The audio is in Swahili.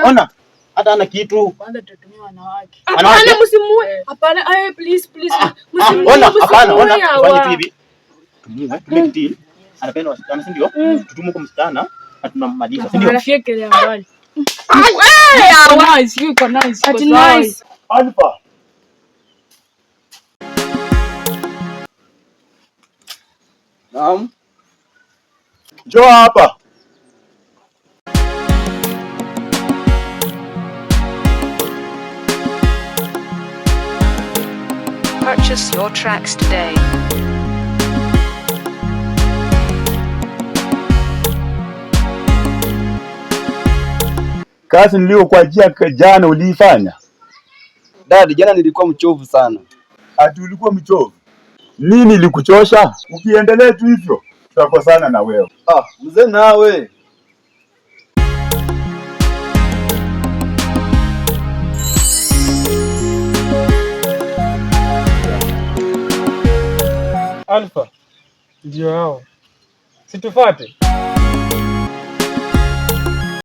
Ona. Hata ana kitu. Kwanza tutumie wanawake. Hapana msimuue. Hapana, please. Msimuue. Ona, hapana, fanya hivi. Tumie deal. Anapenda wasichana, si ndio? Tutume kwa msichana na tunammaliza, si ndio? Anafyekelea mbali. Nice, you nice. Ati nice. Alpha. Naam. Njoo hapa. Purchase your tracks today. Kazi niliyokuajia jana uliifanya? Dad, jana nilikuwa mchovu sana. Ati ulikuwa mchovu? Nini ilikuchosha? Ukiendelea tu hivyo tutakosana na wewe. Mzee nawe. Alpha. Ndio hao. Situfuate.